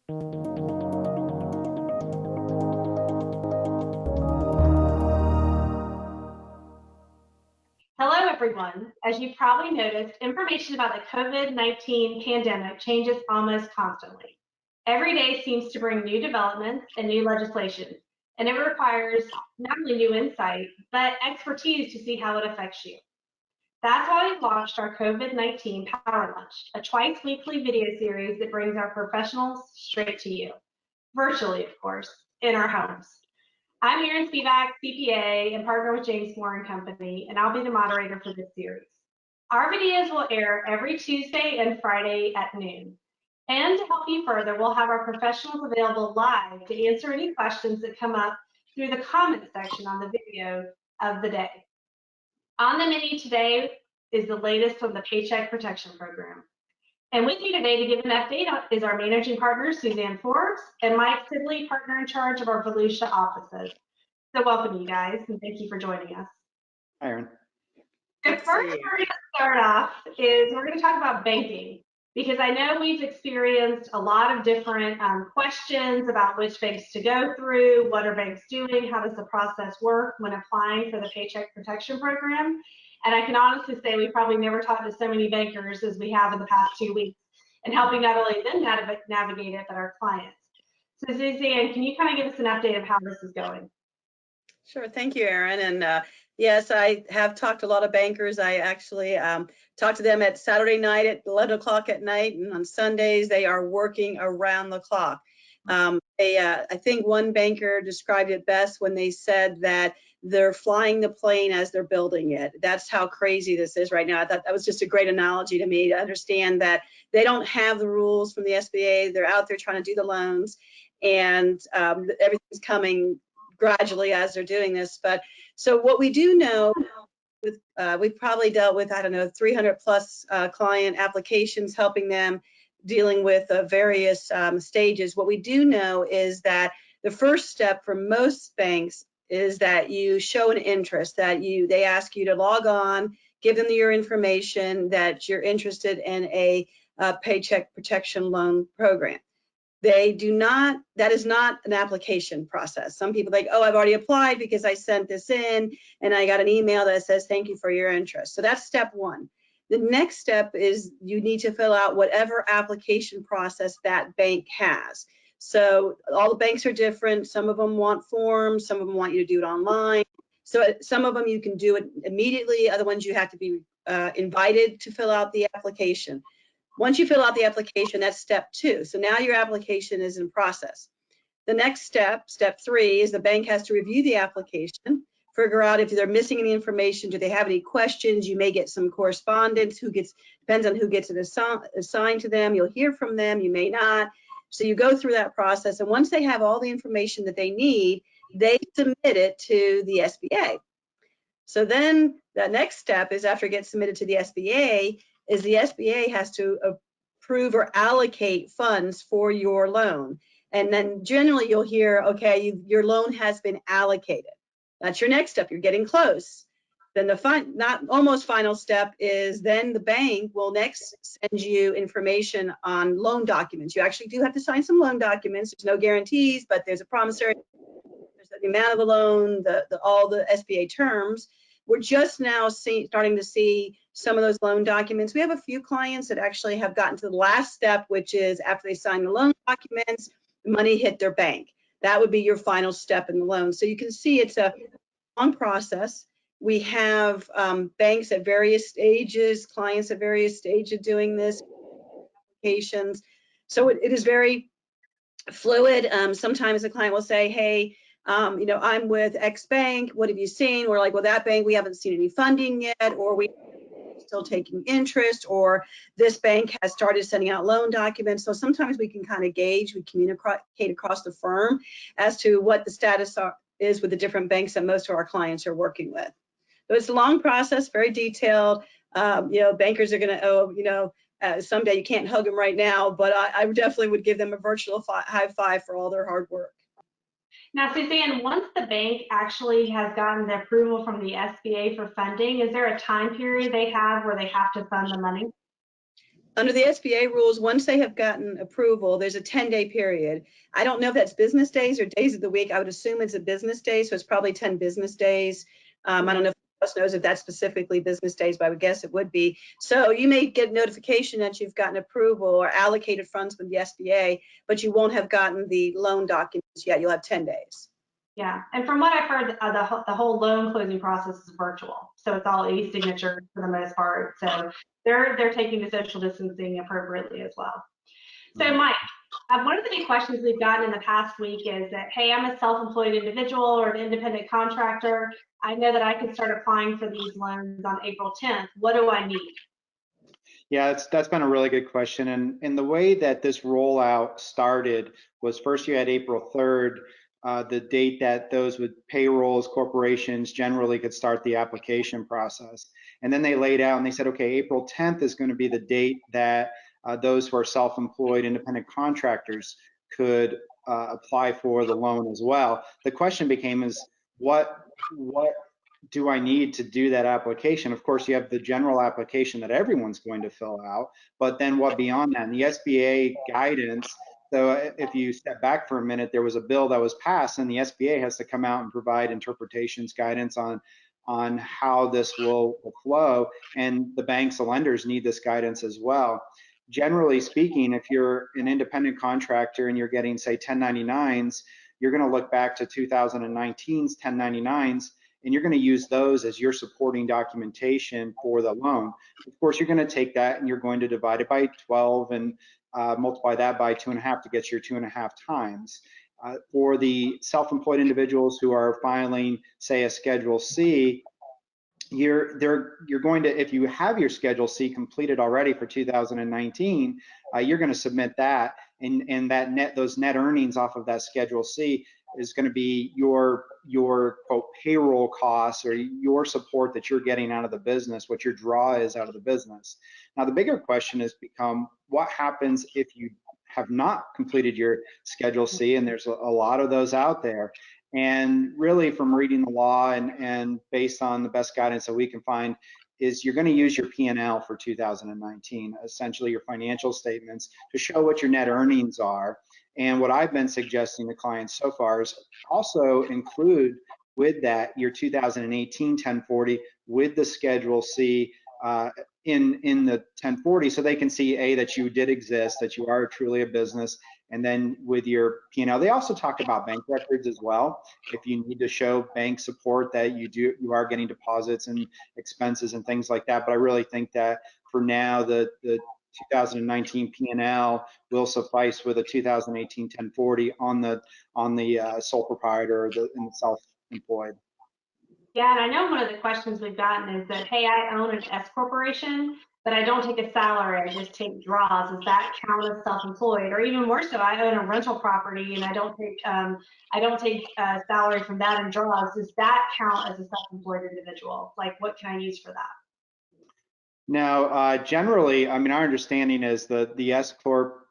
Hello, everyone. As you probably noticed, information about the COVID-19 pandemic changes almost constantly. Every day seems to bring new developments and new legislation, and it requires not only new insight, but expertise to see how it affects you. That's why we launched our COVID-19 Power Lunch, a twice-weekly video series that brings our professionals straight to you, virtually, of course, in our homes. I'm Erin Spivak, CPA and partner with JMCo and Company, and I'll be the moderator for this series. Our videos will air every Tuesday and Friday at noon. And to help you further, we'll have our professionals available live to answer any questions that come up through the comment section on the video of the day. On the menu today is the latest from the Paycheck Protection Program. And with me today to give an update is our managing partner, Suzanne Forbes, and Mike Sibley, partner in charge of our Volusia offices. So welcome, you guys, and thank you for joining us. Hi, Erin. The first we're going to start off is we're going to talk about banking, because I know we've experienced a lot of different questions about which banks to go through, what are banks doing, how does the process work when applying for the Paycheck Protection Program. And I can honestly say we probably never talked to so many bankers as we have in the past 2 weeks, and helping not only them navigate it, but our clients. So Suzanne, can you kind of give us an update of how this is going? Sure, thank you, Erin. And yes, I have talked to a lot of bankers. I actually talked to them at Saturday night at 11 o'clock at night, and on Sundays they are working around the clock. I think one banker described it best when they said that they're flying the plane as they're building it. That's how crazy this is right now. I thought that was just a great analogy to me to understand that they don't have the rules from the SBA. They're out there trying to do the loans, and everything's coming gradually as they're doing this. But so what we do know, with we've probably dealt with, I don't know, 300 plus client applications, helping them dealing with various stages. What we do know is that the first step for most banks is that you show an interest, that they ask you to log on, give them your information, that you're interested in a paycheck protection loan program. They do not, that is not an application process. Some people think, oh, I've already applied because I sent this in and I got an email that says, thank you for your interest. So that's step one. The next step is you need to fill out whatever application process that bank has. So all the banks are different. Some of them want forms, some of them want you to do it online. So some of them you can do it immediately, other ones you have to be invited to fill out the application. Once you fill out the application, that's step two. So now your application is in process. The next step, step three, is the bank has to review the application, figure out if they're missing any information, do they have any questions. You may get some correspondence, depends on who gets it assigned to them. You'll hear from them, you may not. So you go through that process, and once they have all the information that they need, they submit it to the SBA. So then the next step is, after it gets submitted to the SBA, is the SBA has to approve or allocate funds for your loan. And then generally you'll hear, okay, your loan has been allocated. That's your next step. You're getting close. Then the almost final step is then the bank will next send you information on loan documents. You actually do have to sign some loan documents. There's no guarantees, but there's a promissory, there's the amount of the loan, all the SBA terms. We're just now starting to see some of those loan documents. We have a few clients that actually have gotten to the last step, which is after they sign the loan documents, the money hit their bank. That would be your final step in the loan. So you can see it's a long process. We have banks at various stages, clients at various stages doing this, applications. So it is very fluid. Sometimes the client will say, hey, you know, I'm with X bank, what have you seen? We're like, well, that bank, we haven't seen any funding yet, or we still taking interest, or this bank has started sending out loan documents. So sometimes we can kind of gauge, we communicate across the firm as to what the status is with the different banks that most of our clients are working with. So it's a long process, very detailed. You know, bankers are going to, someday you can't hug them right now, but I definitely would give them a virtual high five for all their hard work. Now, Suzanne, once the bank actually has gotten the approval from the SBA for funding, is there a time period they have where they have to fund the money? Under the SBA rules, once they have gotten approval, there's a 10-day period. I don't know if that's business days or days of the week. I would assume it's a business day, so it's probably 10 business days. I don't know if anyone else knows if that's specifically business days, but I would guess it would be. So you may get notification that you've gotten approval or allocated funds from the SBA, but you won't have gotten the loan documents yet. You'll have 10 days. Yeah, and from what I've heard, the whole loan closing process is virtual, so it's all e-signature for the most part. So they're taking the social distancing appropriately as well. So Mike, one of the big questions we've gotten in the past week is that, hey, I'm a self-employed individual or an independent contractor. I know that I can start applying for these loans on April 10th. What do I need? Yeah, that's been a really good question. And the way that this rollout started was first you had April 3rd, the date that those with payrolls, corporations generally could start the application process. And then they laid out and they said, okay, April 10th is going to be the date that those who are self-employed independent contractors could apply for the loan as well. The question became is what do I need to do that application? Of course, you have the general application that everyone's going to fill out, but then what beyond that? And the SBA guidance, so if you step back for a minute, there was a bill that was passed and the SBA has to come out and provide interpretations, guidance on how this will flow, and the banks, the lenders need this guidance as well. Generally speaking, if you're an independent contractor and you're getting, say, 1099s, you're going to look back to 2019's 1099s, and you're going to use those as your supporting documentation for the loan. Of course, you're going to take that and you're going to divide it by 12 and multiply that by 2.5 to get your 2.5 times. For the self-employed individuals who are filing, say, a Schedule C, you're going to, if you have your Schedule C completed already for 2019, you're going to submit that, and that those net earnings off of that Schedule C is going to be your quote payroll costs or your support that you're getting out of the business, what your draw is out of the business. Now the bigger question has become, what happens if you have not completed your Schedule C? And there's a lot of those out there. And really, from reading the law and based on the best guidance that we can find, is you're going to use your P&L for 2019, essentially your financial statements, to show what your net earnings are. And what I've been suggesting to clients so far is also include with that your 2018 1040 with the Schedule C in the 1040, so they can see that you did exist, that you are truly a business. And then with your P&L, they also talk about bank records as well. If you need to show bank support that you are getting deposits and expenses and things like that. But I really think that for now, the 2019 P&L will suffice with a 2018 1040 on the sole proprietor or in the self-employed. Yeah, and I know one of the questions we've gotten is that, hey, I own an S corporation, but I don't take a salary, I just take draws. Does that count as self-employed? Or even more so, I own a rental property and I don't take salary from that and draws. Does that count as a self-employed individual? Like, what can I use for that? Now, generally, I mean, our understanding is that the S corp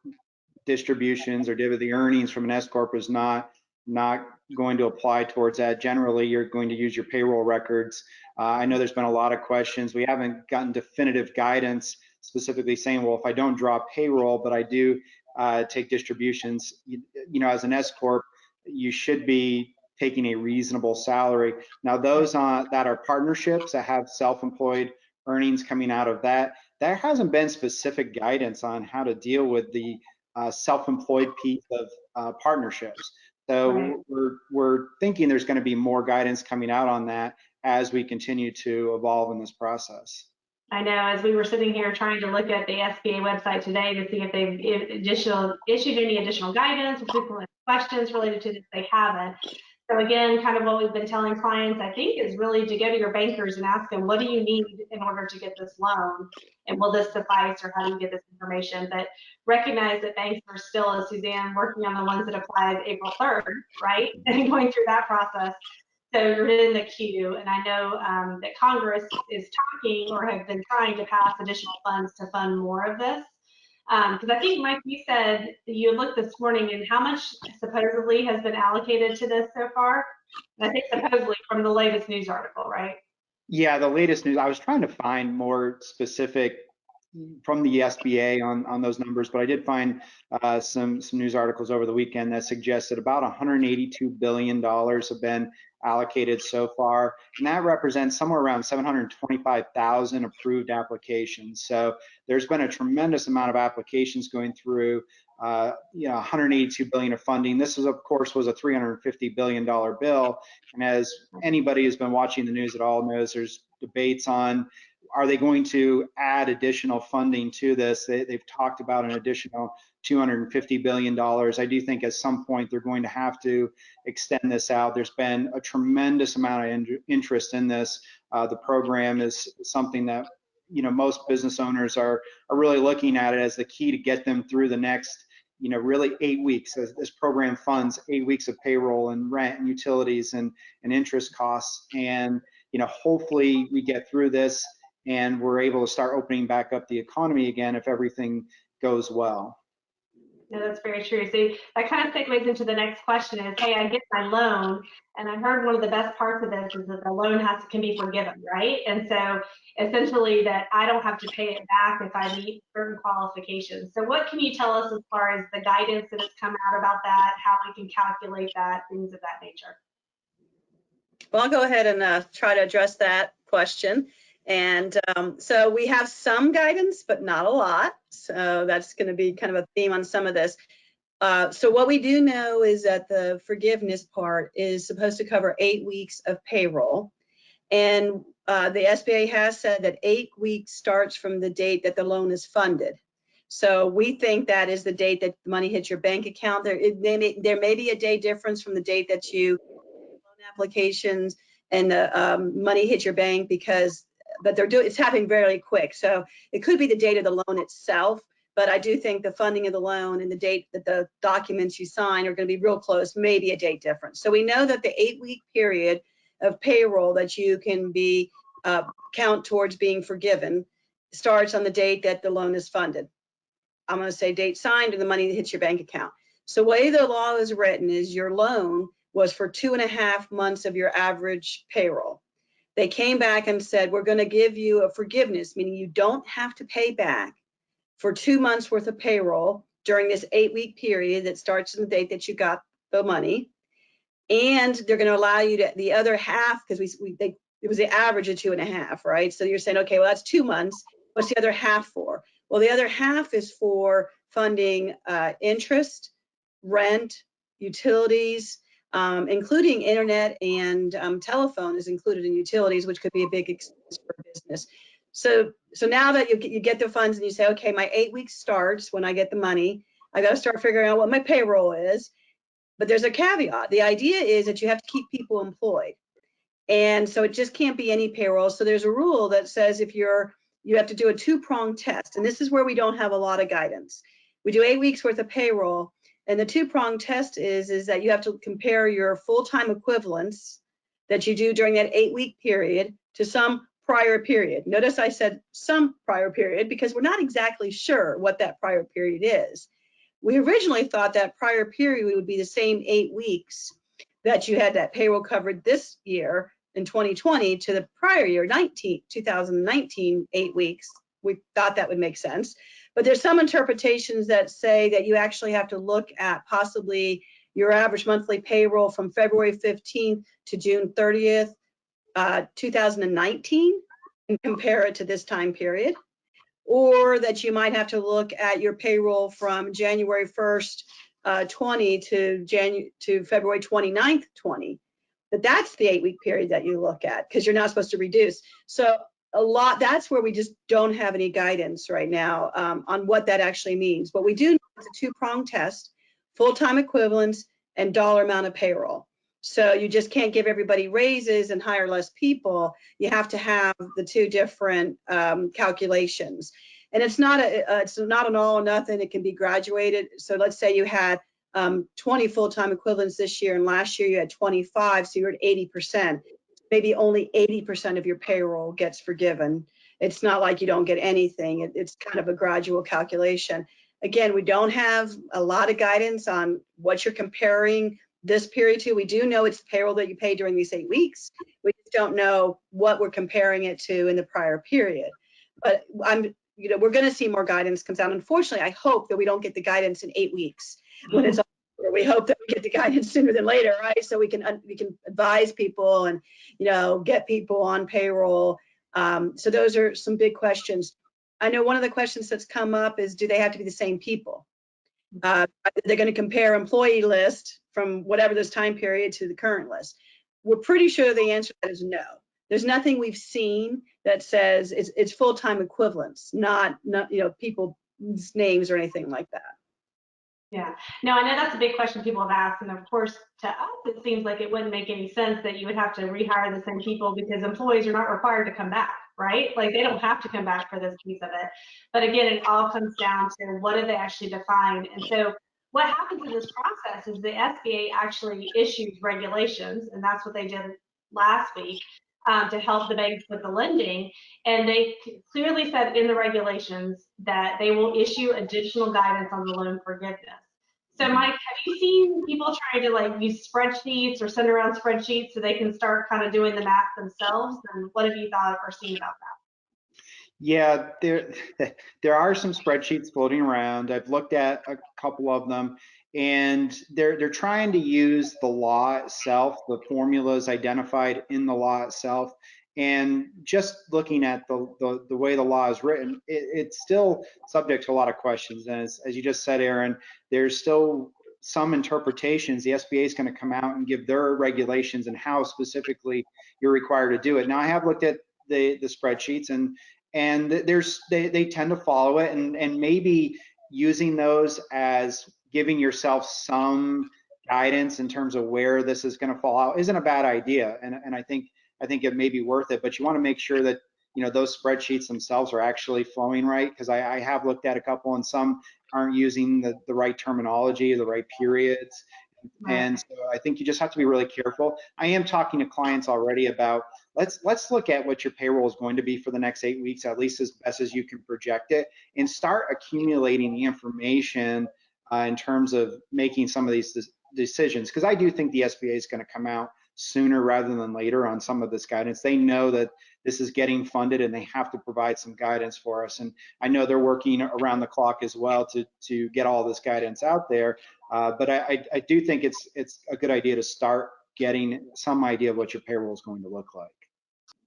distributions or the earnings from an S corp is not going to apply towards that. Generally, you're going to use your payroll records. I know there's been a lot of questions. We haven't gotten definitive guidance specifically saying, well, if I don't draw payroll, but I do take distributions, you know, as an S corp, you should be taking a reasonable salary. Now, those that are partnerships that have self-employed earnings coming out of that, there hasn't been specific guidance on how to deal with the self-employed piece of partnerships. So we're thinking there's going to be more guidance coming out on that as we continue to evolve in this process. I know, as we were sitting here trying to look at the SBA website today to see if they've issued any additional guidance, if people have questions related to this, they haven't. So again, kind of what we've been telling clients, I think, is really to go to your bankers and ask them, what do you need in order to get this loan? And will this suffice, or how do you get this information? But recognize that banks are still, as Suzanne, working on the ones that applied April 3rd, right? And going through that process. So you're in the queue. And I know that Congress is talking or have been trying to pass additional funds to fund more of this. Because I think, Mike, you said you looked this morning and how much supposedly has been allocated to this so far? And I think supposedly from the latest news article, right? Yeah, the latest news. I was trying to find more specific from the SBA on those numbers, but I did find some news articles over the weekend that suggested about $182 billion have been allocated so far, and that represents somewhere around 725,000 approved applications. So there's been a tremendous amount of applications going through. 182 billion of funding. This is, of course, was a $350 billion bill, and as anybody who's been watching the news at all knows, there's debates on, are they going to add additional funding to this? They've talked about an additional $250 billion. I do think at some point they're going to have to extend this out. There's been a tremendous amount of interest in this. The program is something that most business owners are really looking at it as the key to get them through the next really 8 weeks. This program funds 8 weeks of payroll and rent and utilities and interest costs. And hopefully we get through this and we're able to start opening back up the economy again if everything goes well. No, that's very true. So that kind of segues into the next question is, hey, I get my loan, and I heard one of the best parts of this is that the loan can be forgiven, right? And so essentially that I don't have to pay it back if I meet certain qualifications. So what can you tell us as far as the guidance that has come out about that, how we can calculate that, things of that nature? Well, I'll go ahead and try to address that question. And so we have some guidance, but not a lot. So that's going to be kind of a theme on some of this. So what we do know is that the forgiveness part is supposed to cover 8 weeks of payroll. And the SBA has said that 8 weeks starts from the date that the loan is funded. So we think that is the date that the money hits your bank account. There may be a day difference from the date that you loan applications and the money hits your bank but it's happening very quick. So it could be the date of the loan itself, but I do think the funding of the loan and the date that the documents you sign are going to be real close, maybe a date difference. So we know that the 8-week period of payroll that you can count towards being forgiven starts on the date that the loan is funded. I'm going to say date signed and the money that hits your bank account. So the way the law is written is your loan was for 2.5 months of your average payroll. They came back and said, we're going to give you a forgiveness, meaning you don't have to pay back for 2 months worth of payroll during this 8-week period that starts on the date that you got the money. And they're going to allow you to, the other half, because it was the average of 2.5, right? So you're saying, okay, well, that's 2 months. What's the other half for? Well, the other half is for funding interest, rent, utilities, including internet and telephone is included in utilities, which could be a big expense for business. So now that you get the funds and you say, okay, my 8 weeks starts when I get the money, I got to start figuring out what my payroll is. But there's a caveat. The idea is that you have to keep people employed. And so it just can't be any payroll. So there's a rule that says you have to do a 2-pronged test. And this is where we don't have a lot of guidance. We do 8 weeks worth of payroll. And the 2-pronged test is that you have to compare your full-time equivalents that you do during that 8-week period to some prior period. Notice I said some prior period because we're not exactly sure what that prior period is. We originally thought that prior period would be the same 8 weeks that you had that payroll covered this year in 2020 to the prior year, 2019, 8 weeks. We thought that would make sense. But there's some interpretations that say that you actually have to look at possibly your average monthly payroll from February 15th to June 30th, 2019, and compare it to this time period. Or that you might have to look at your payroll from January 1st, 20 to February 29th, 20. But that's the 8-week period that you look at because you're not supposed to reduce. So that's where we just don't have any guidance right now on what that actually means. But we do know it's a 2-pronged test, full-time equivalents and dollar amount of payroll. So you just can't give everybody raises and hire less people. You have to have the 2 different calculations. And it's not an all or nothing. It can be graduated. So let's say you had 20 full-time equivalents this year, and last year you had 25, so you're at 80%. Maybe only 80% of your payroll gets forgiven. It's not like you don't get anything. It's kind of a gradual calculation. Again, we don't have a lot of guidance on what you're comparing this period to. We do know it's the payroll that you pay during these 8 weeks. We just don't know what we're comparing it to in the prior period. But we're going to see more guidance comes out. Unfortunately, I hope that we don't get the guidance in 8 weeks when it's over. We hope that we get the guidance sooner than later, right? So we can advise people and, get people on payroll. So those are some big questions. I know one of the questions that's come up is, do they have to be the same people? They're going to compare employee list from whatever this time period to the current list. We're pretty sure the answer to that is no. There's nothing we've seen that says it's full-time equivalents, not people's names or anything like that. Yeah, no, I know that's a big question people have asked, and of course, to us, it seems like it wouldn't make any sense that you would have to rehire the same people because employees are not required to come back, right? Like they don't have to come back for this piece of it. But again, it all comes down to what do they actually define? And so what happens in this process is the SBA actually issues regulations, and that's what they did last week to help the banks with the lending. And they clearly said in the regulations that they will issue additional guidance on the loan forgiveness. So Mike, have you seen people trying to use spreadsheets or send around spreadsheets so they can start kind of doing the math themselves? And what have you thought or seen about that? Yeah, there are some spreadsheets floating around. I've looked at a couple of them, and they're trying to use the law itself, the formulas identified in the law itself. And just looking at the way the law is written, it's still subject to a lot of questions. And as you just said, Aaron, there's still some interpretations. The SBA is going to come out and give their regulations and how specifically you're required to do it. Now, I have looked at the spreadsheets, and they tend to follow it, and maybe using those as giving yourself some guidance in terms of where this is going to fall out isn't a bad idea. And I think it may be worth it, but you want to make sure that those spreadsheets themselves are actually flowing right, because I have looked at a couple and some aren't using the right terminology, the right periods. Right. And so I think you just have to be really careful. I am talking to clients already about let's look at what your payroll is going to be for the next 8 weeks, at least as best as you can project it, and start accumulating the information in terms of making some of these decisions. Because I do think the SBA is going to come out sooner rather than later on some of this guidance. They know that this is getting funded and they have to provide some guidance for us. And I know they're working around the clock as well to get all this guidance out there. But I do think it's a good idea to start getting some idea of what your payroll is going to look like.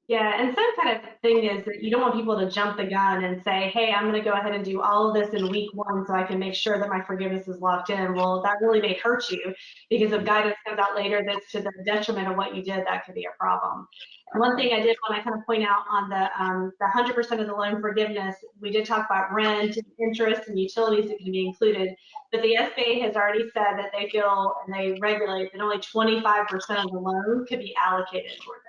Yeah, and some kind of thing is that you don't want people to jump the gun and say, hey, I'm going to go ahead and do all of this in week 1 so I can make sure that my forgiveness is locked in. Well, that really may hurt you, because if guidance comes out later that's to the detriment of what you did, that could be a problem. And one thing I did want to kind of point out on the 100% of the loan forgiveness, we did talk about rent, interest, and utilities that can be included, but the SBA has already said that they feel and they regulate that only 25% of the loan could be allocated toward those.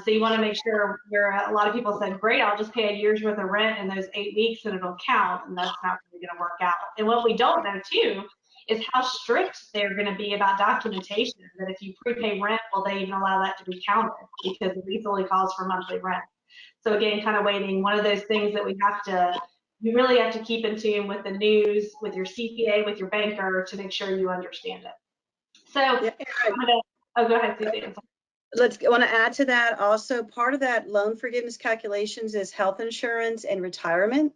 So you want to make sure a lot of people said, great, I'll just pay a year's worth of rent in those 8 weeks and it'll count, and that's not really going to work out. And what we don't know too is how strict they're going to be about documentation, that if you prepay rent, will they even allow that to be counted, because the lease only calls for monthly rent. So again, kind of waiting, one of those things that you really have to keep in tune with the news, with your CPA, with your banker, to make sure you understand it. So go ahead, Suzanne. I want to add to that also, part of that loan forgiveness calculations is health insurance and retirement.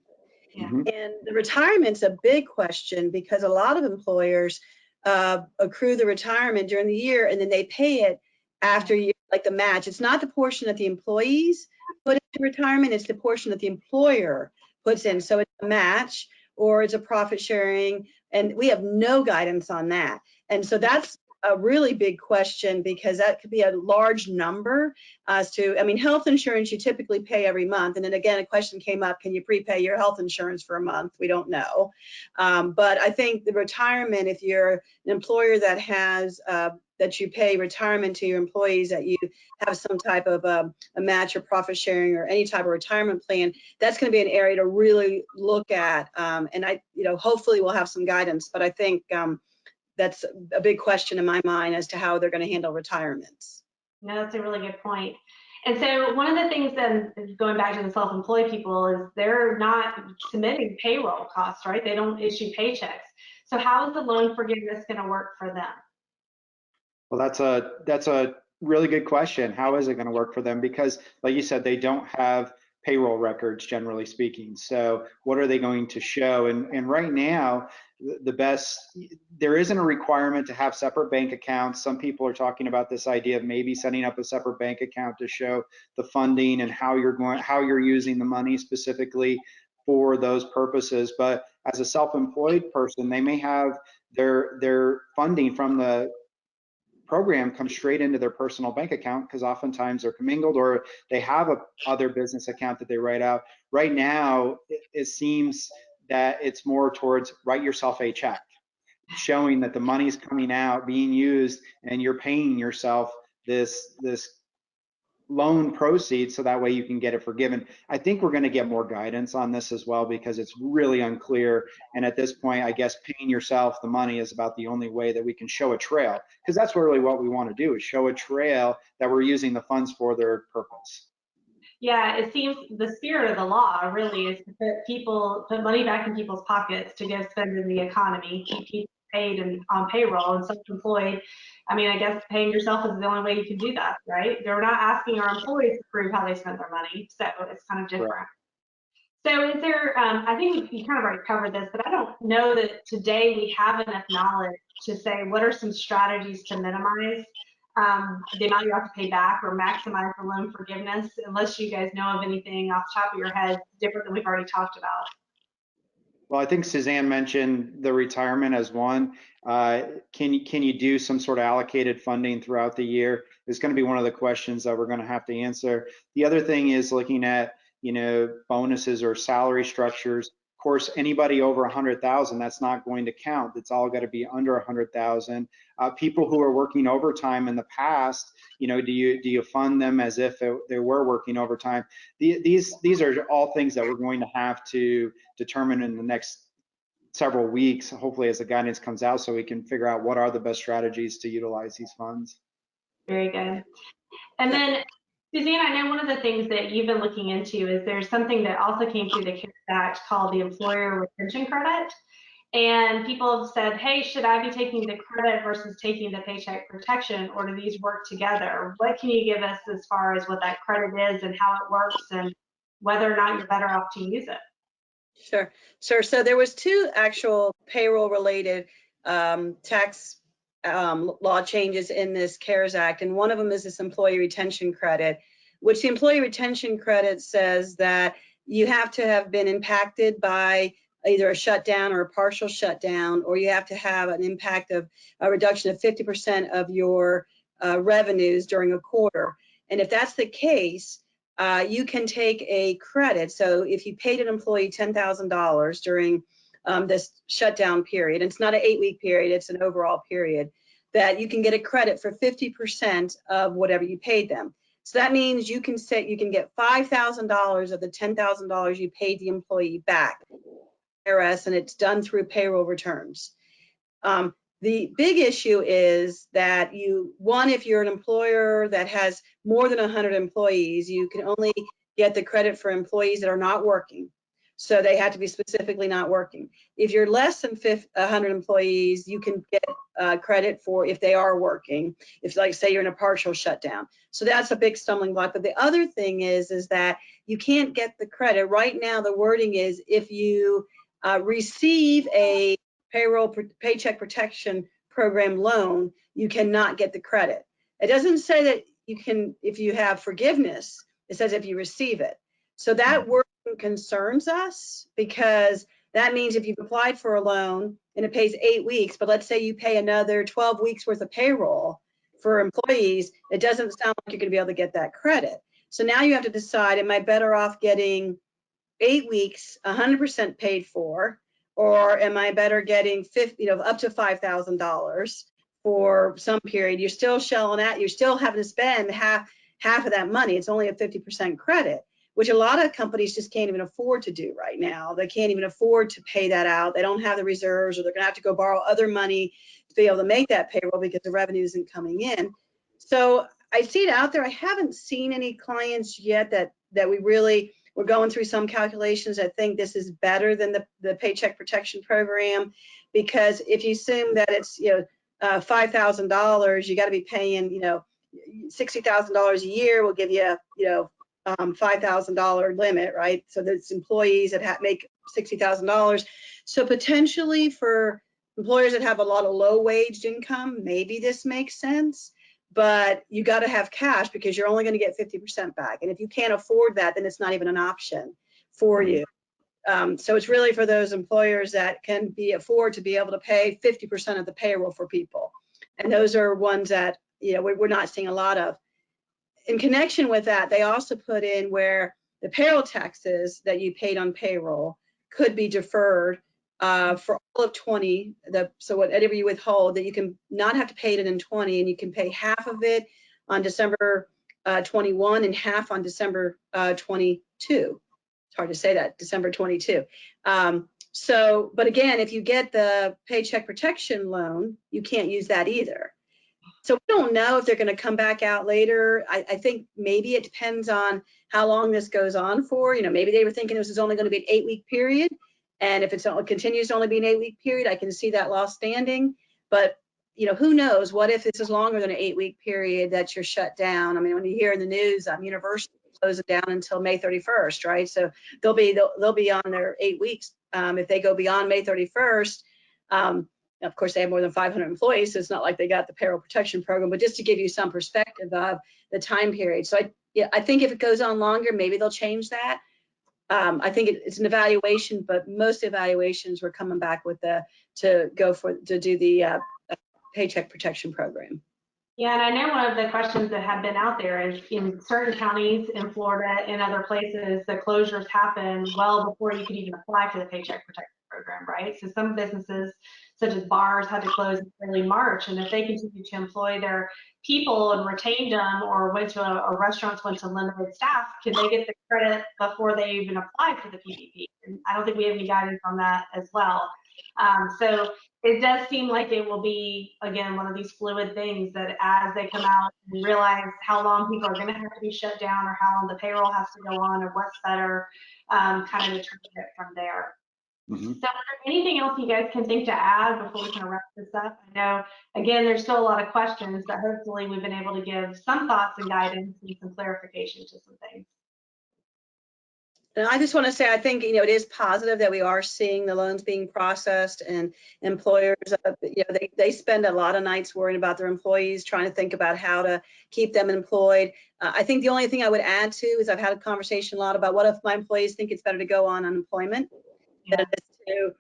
Yeah. And the retirement's a big question, because a lot of employers accrue the retirement during the year and then they pay it after you, like the match. It's not the portion that the employees put into retirement, it's the portion that the employer puts in. So it's a match or it's a profit sharing, and we have no guidance on that. And so that's a really big question, because that could be a large number as to, health insurance you typically pay every month. And then again, a question came up, can you prepay your health insurance for a month? We don't know. But I think the retirement, if you're an employer that has, that you pay retirement to your employees, that you have some type of a match or profit sharing or any type of retirement plan, that's going to be an area to really look at. And hopefully we'll have some guidance, but I think that's a big question in my mind as to how they're going to handle retirements. No, that's a really good point. And so one of the things then, going back to the self-employed people, is they're not submitting payroll costs, right? They don't issue paychecks. So how is the loan forgiveness going to work for them? Well, that's a really good question. How is it going to work for them? Because like you said, they don't have payroll records, generally speaking. So what are they going to show? And right now, there isn't a requirement to have separate bank accounts. Some people are talking about this idea of maybe setting up a separate bank account to show the funding and how you're using the money specifically for those purposes. But as a self-employed person, they may have their funding from the program come straight into their personal bank account, because oftentimes they're commingled, or they have a other business account that they write out. Right now, it seems that it's more towards write yourself a check, showing that the money's coming out, being used, and you're paying yourself this loan proceeds, so that way you can get it forgiven. I think we're going to get more guidance on this as well, because it's really unclear. And at this point, I guess paying yourself the money is about the only way that we can show a trail, because that's really what we want to do, is show a trail that we're using the funds for their purpose. Yeah, it seems the spirit of the law really is to put money back in people's pockets to go spend in the economy, keep people paid and on payroll and self-employed. I mean, I guess paying yourself is the only way you can do that, right? They're not asking our employees to prove how they spend their money, so it's kind of different. Right. So is there, I think you kind of already covered this, but I don't know that today we have enough knowledge to say what are some strategies to minimize the amount you have to pay back or maximize the loan forgiveness, unless you guys know of anything off the top of your head different than we've already talked about. Well, I think Suzanne mentioned the retirement as one. Can you do some sort of allocated funding throughout the year? It's going to be one of the questions that we're going to have to answer. The other thing is looking at, bonuses or salary structures. Of course, anybody over 100,000, that's not going to count. It's all got to be under 100,000. People who are working overtime in the past, do you fund them as if they were working overtime? These are all things that we're going to have to determine in the next several weeks, hopefully as the guidance comes out, so we can figure out what are the best strategies to utilize these funds. Very good. And then, Suzanne, I know one of the things that you've been looking into is there's something that also came through the CARES Act called the Employer Retention Credit. And people have said, hey, should I be taking the credit versus taking the Paycheck Protection, or do these work together? What can you give us as far as what that credit is and how it works and whether or not you're better off to use it? Sure. So there was two actual payroll-related tax law changes in this CARES Act, and one of them is this employee retention credit, which the employee retention credit says that you have to have been impacted by either a shutdown or a partial shutdown, or you have to have an impact of a reduction of 50% of your revenues during a quarter. And if that's the case, you can take a credit. So if you paid an employee $10,000 during this shutdown period, and it's not an 8-week period, it's an overall period, that you can get a credit for 50% of whatever you paid them. So that means you can get $5,000 of the $10,000 you paid the employee back, IRS, and it's done through payroll returns. The big issue is that if you're an employer that has more than 100 employees, you can only get the credit for employees that are not working. So they have to be specifically not working. If you're less than 100 employees, you can get credit for if they are working, if, like, say you're in a partial shutdown. So that's a big stumbling block. But the other thing is that you can't get the credit. Right now, the wording is if you receive a Paycheck Protection Program loan, you cannot get the credit. It doesn't say that you can if you have forgiveness. It says if you receive it. So that word concerns us, because that means if you've applied for a loan and it pays 8 weeks, but let's say you pay another 12 weeks worth of payroll for employees, it doesn't sound like you're going to be able to get that credit. So now you have to decide, am I better off getting 8 weeks 100% paid for, or am I better getting up to $5,000 for some period? You're still shelling out, you're still having to spend half of that money. It's only a 50% credit, which a lot of companies just can't even afford to do right now. They can't even afford to pay that out. They don't have the reserves, or they're going to have to go borrow other money to be able to make that payroll because the revenue isn't coming in. So I see it out there. I haven't seen any clients yet that we're going through some calculations. I think this is better than the Paycheck Protection Program, because if you assume that it's $5,000, you got to be paying $60,000 a year will give you $5,000 limit, right? So there's employees that make $60,000. So potentially for employers that have a lot of low-waged income, maybe this makes sense. But you got to have cash because you're only going to get 50% back. And if you can't afford that, then it's not even an option for you. So it's really for those employers that can afford to be able to pay 50% of the payroll for people. And those are ones that, you know, we're not seeing a lot of. In connection with that, they also put in where the payroll taxes that you paid on payroll could be deferred for all of 20. So whatever you withhold, that you can not have to pay it in 20, and you can pay half of it on December 21 and half on December 22. It's hard to say that, December 22. But again, if you get the Paycheck Protection loan, you can't use that either. So we don't know if they're going to come back out later. I think maybe it depends on how long this goes on for. You know, maybe they were thinking this is only going to be an 8-week period. And if it continues to only be an 8-week period, I can see that law standing. But, you know, who knows? What if this is longer than an 8-week period that you're shut down? I mean, when you hear in the news, university closes down until May 31st, right? So they'll be on their 8 weeks. If they go beyond May 31st, of course, they have more than 500 employees, so it's not like they got the payroll protection program, but just to give you some perspective of the time period. So I think if it goes on longer, maybe they'll change that. I think it's an evaluation, but most evaluations were coming back with to do the Paycheck Protection Program. Yeah, and I know one of the questions that have been out there is in certain counties in Florida and other places, the closures happen well before you could even apply for the Paycheck Protection Program, right? So some businesses, such as bars, had to close in early March, and if they continue to employ their people and retained them, or restaurants went to limited staff, can they get the credit before they even apply for the PPP? And I don't think we have any guidance on that as well. So it does seem like it will be, again, one of these fluid things that as they come out and realize how long people are going to have to be shut down, or how long the payroll has to go on, or what's better, kind of determine it from there. So is there anything else you guys can think to add before we kind of wrap this up? I know, again, there's still a lot of questions, but hopefully we've been able to give some thoughts and guidance and some clarification to some things. And I just want to say, I think, you know, it is positive that we are seeing the loans being processed, and employers, you know, they spend a lot of nights worrying about their employees, trying to think about how to keep them employed. I think the only thing I would add to is I've had a conversation a lot about what if my employees think it's better to go on unemployment than it is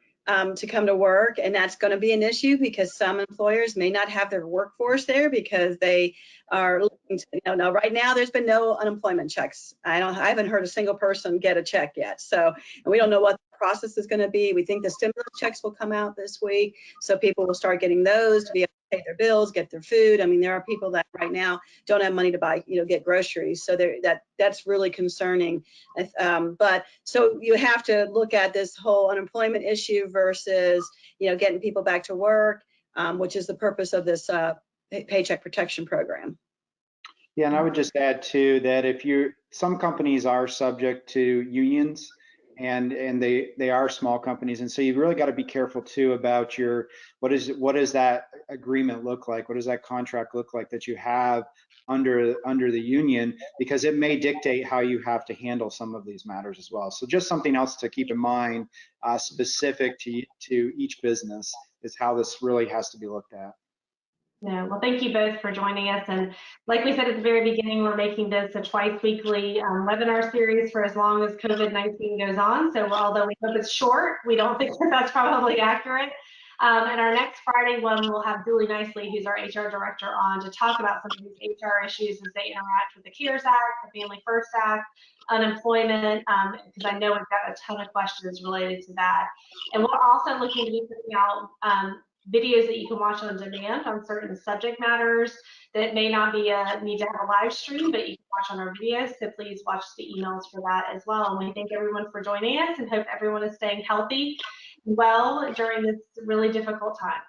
to come to work, and that's going to be an issue because some employers may not have their workforce there because they are looking to, you know, now right now there's been no unemployment checks. I haven't heard a single person get a check yet. So, and we don't know what the process is going to be. We think the stimulus checks will come out this week, so people will start getting those to be able to pay their bills, get their food. I mean, there are people that right now don't have money to buy, you know, get groceries. So that's really concerning. But so you have to look at this whole unemployment issue versus, you know, getting people back to work, which is the purpose of this Paycheck Protection Program. Yeah, and I would just add too that some companies are subject to unions, and they are small companies, and so you've really got to be careful too about what does that agreement look like? What does that contract look like that you have under the union, because it may dictate how you have to handle some of these matters as well. So just something else to keep in mind, specific to each business, is how this really has to be looked at. Yeah, well, thank you both for joining us. And like we said at the very beginning, we're making this a twice weekly webinar series for as long as COVID-19 goes on. So although we hope it's short, we don't think that's probably accurate. And our next Friday one, we'll have Julie Nicely, who's our HR director, on to talk about some of these HR issues as they interact with the CARES Act, the Family First Act, unemployment, because I know we've got a ton of questions related to that. And we're also looking to be putting out videos that you can watch on demand on certain subject matters that may not be need to have a live stream, but you can watch on our videos. So please watch the emails for that as well. And we thank everyone for joining us, and hope everyone is staying healthy and well during this really difficult time.